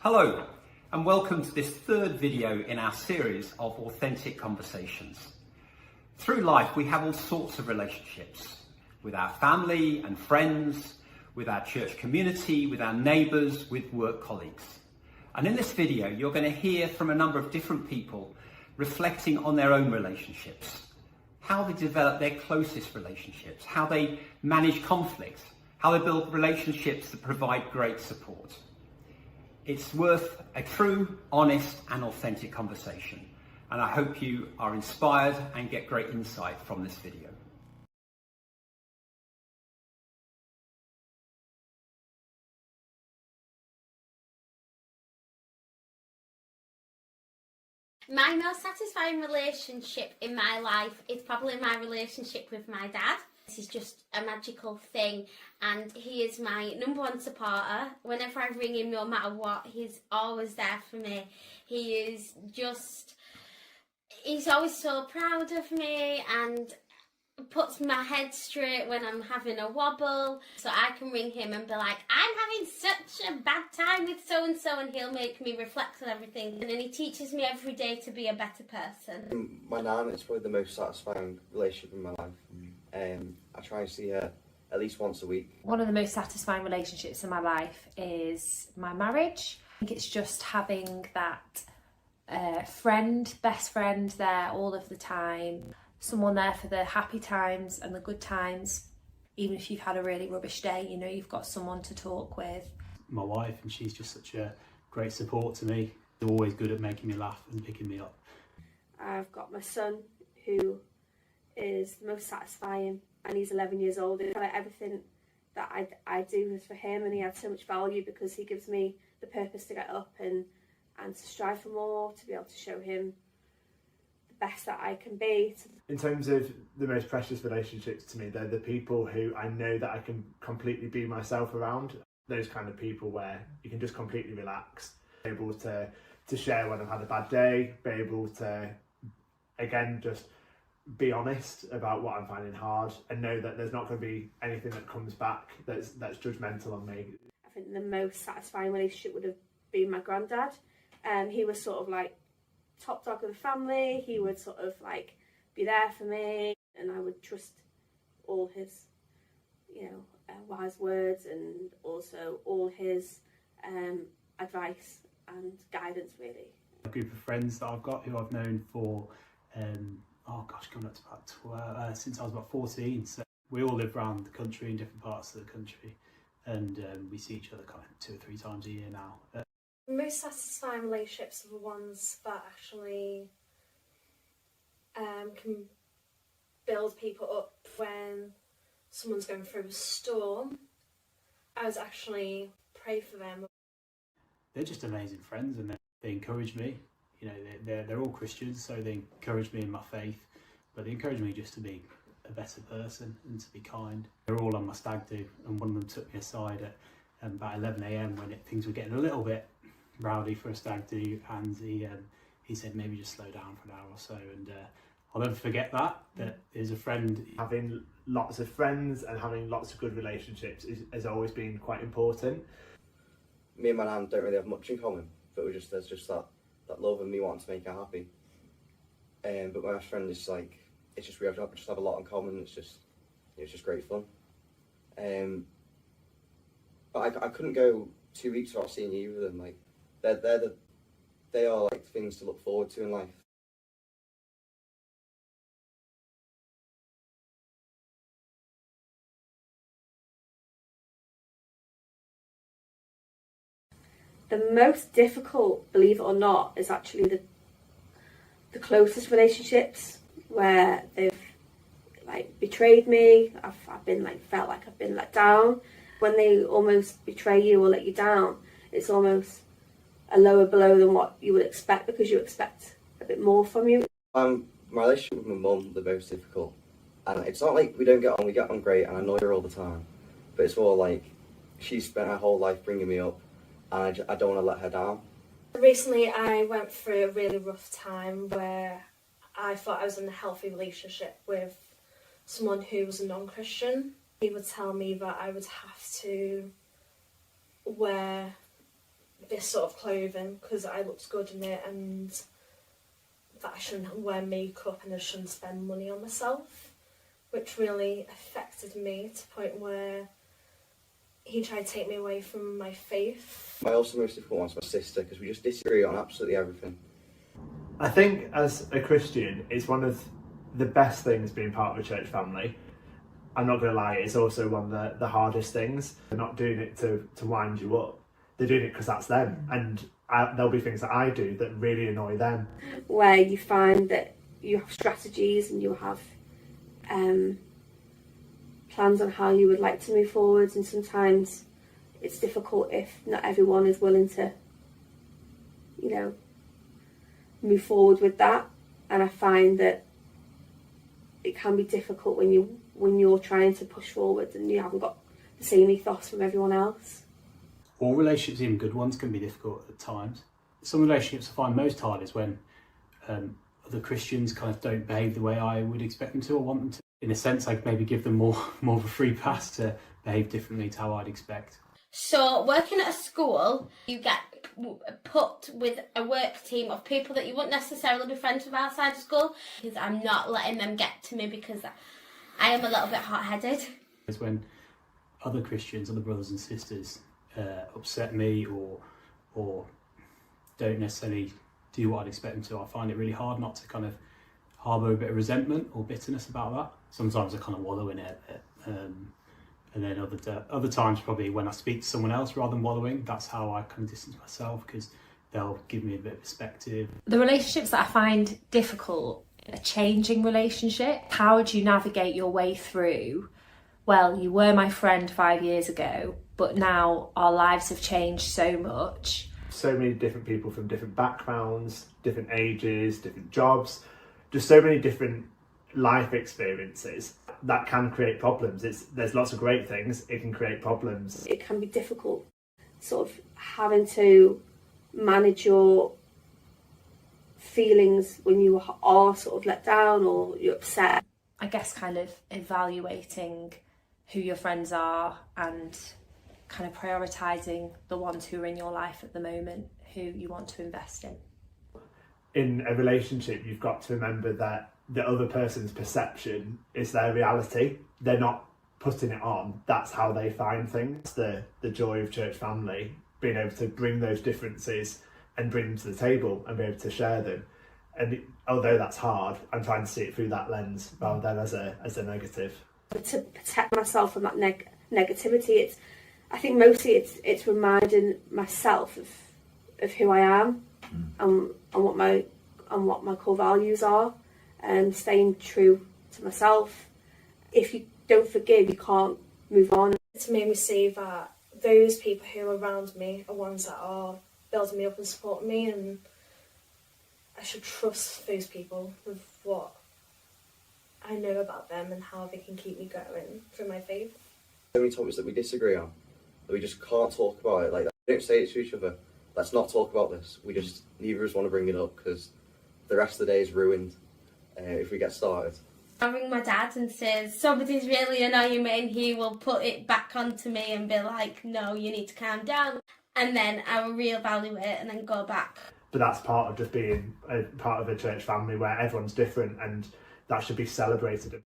Hello, and welcome to this third video in our series of authentic conversations. Through life, we have all sorts of relationships with our family and friends, with our church community, with our neighbours, with work colleagues. And in this video, you're going to hear from a number of different people reflecting on their own relationships, how they develop their closest relationships, how they manage conflict, how they build relationships that provide great support. It's worth a true, honest and authentic conversation, and I hope you are inspired and get great insight from this video. My most satisfying relationship in my life is probably my relationship with my dad. This is just a magical thing, and he is my number one supporter. Whenever I ring him, no matter what, he's always there for me. He's always so proud of me and puts my head straight when I'm having a wobble, so I can ring him and be like, I'm having such a bad time with so-and-so, and he'll make me reflect on everything, and then he teaches me every day to be a better person. My nan is probably the most satisfying relationship in my life. I try and see her at least once a week. One of the most satisfying relationships in my life is my marriage. I think it's just having that best friend there all of the time. Someone there for the happy times and the good times. Even if you've had a really rubbish day, you know, you've got someone to talk with. My wife, and she's just such a great support to me. They're always good at making me laugh and picking me up. I've got my son, who is the most satisfying, and he's 11 years old. And everything that I do is for him, and he adds so much value because he gives me the purpose to get up and to strive for more, to be able to show him the best that I can be. In terms of the most precious relationships to me, they're the people who I know that I can completely be myself around. Those kind of people where you can just completely relax, be able to share when I've had a bad day, be able to, again, just be honest about what I'm finding hard and know that there's not going to be anything that comes back that's judgmental on me. I think the most satisfying relationship would have been my granddad. He was sort of like top dog of the family. He would sort of like be there for me, and I would trust all his, wise words, and also all his advice and guidance, really. A group of friends that I've got who I've known for, coming up to about since I was about 14. So we all live around the country, in different parts of the country, and we see each other kind of 2 or 3 times a year now. The most satisfying relationships are the ones that actually can build people up when someone's going through a storm. I was actually pray for them. They're just amazing friends, and they encourage me. You know, they're all Christians, so they encourage me in my faith, but they encourage me just to be a better person and to be kind. They're all on my stag do, and one of them took me aside at about 11 AM when things were getting a little bit rowdy for a stag do, and he said maybe just slow down for an hour or so, and I'll never forget that is a friend. Having lots of friends and having lots of good relationships has always been quite important. Me and my nan don't really have much in common, but there's just that love and me wanting to make her happy. But my best friend is like, it's just we just have a lot in common. It's just great fun. But I couldn't go 2 weeks without seeing either of them. Like they are like things to look forward to in life. The most difficult, believe it or not, is actually the closest relationships, where they've like betrayed me. I've been like felt like I've been let down. When they almost betray you or let you down, it's almost a lower blow than what you would expect, because you expect a bit more from you. My relationship with my mum, the most difficult, and it's not like we don't get on. We get on great, and I annoy her all the time, but it's more like she's spent her whole life bringing me up, and I don't want to let her down. Recently I went through a really rough time where I thought I was in a healthy relationship with someone who was a non-Christian. He would tell me that I would have to wear this sort of clothing because I looked good in it, and that I shouldn't wear makeup and I shouldn't spend money on myself, which really affected me to the point where he tried to take me away from my faith. My also most difficult one's my sister, because we just disagree on absolutely everything. I think as a Christian, it's one of the best things being part of a church family. I'm not going to lie, it's also one of the hardest things. They're not doing it to wind you up. They're doing it because that's them. And there'll be things that I do that really annoy them. Where you find that you have strategies and you have plans on how you would like to move forward, and sometimes it's difficult if not everyone is willing to, you know, move forward with that. And I find that it can be difficult when you're trying to push forward and you haven't got the same ethos from everyone else. All relationships, even good ones, can be difficult at times. Some relationships I find most hard is when other Christians kind of don't behave the way I would expect them to or want them to. In a sense, I could maybe give them more of a free pass to behave differently to how I'd expect. So working at a school, you get put with a work team of people that you wouldn't necessarily be friends with outside of school, because I'm not letting them get to me because I am a little bit hot-headed. It's when other Christians, other brothers and sisters upset me or don't necessarily do what I'd expect them to. I find it really hard not to kind of harbour a bit of resentment or bitterness about that. Sometimes I kind of wallow in it a bit. And then other times, probably when I speak to someone else rather than wallowing, that's how I kind of distance myself, because they'll give me a bit of perspective. The relationships that I find difficult, a changing relationship. How would you navigate your way through, well, you were my friend 5 years ago, but now our lives have changed so much. So many different people from different backgrounds, different ages, different jobs, just so many different life experiences that can create problems. There's lots of great things, it can create problems. It can be difficult sort of having to manage your feelings when you are sort of let down or you're upset. I guess kind of evaluating who your friends are and kind of prioritising the ones who are in your life at the moment, who you want to invest in. In a relationship, you've got to remember that the other person's perception is their reality. They're not putting it on. That's how they find things. The joy of church family, being able to bring those differences and bring them to the table and be able to share them. And although that's hard, I'm trying to see it through that lens rather than as a negative. To protect myself from that negativity, I think mostly it's reminding myself of who I am and what my core values are, and staying true to myself. If you don't forgive, you can't move on. It's made me see that those people who are around me are ones that are building me up and supporting me, and I should trust those people with what I know about them and how they can keep me going through my faith. So many topics that we disagree on, that we just can't talk about it like that. We don't say it to each other, let's not talk about this. We just, neither of us want to bring it up because the rest of the day is ruined if we get started. I ring my dad and says somebody's really annoying me, and he will put it back onto me and be like, no, you need to calm down. And then I will reevaluate and then go back. But that's part of just being a part of a church family where everyone's different, and that should be celebrated.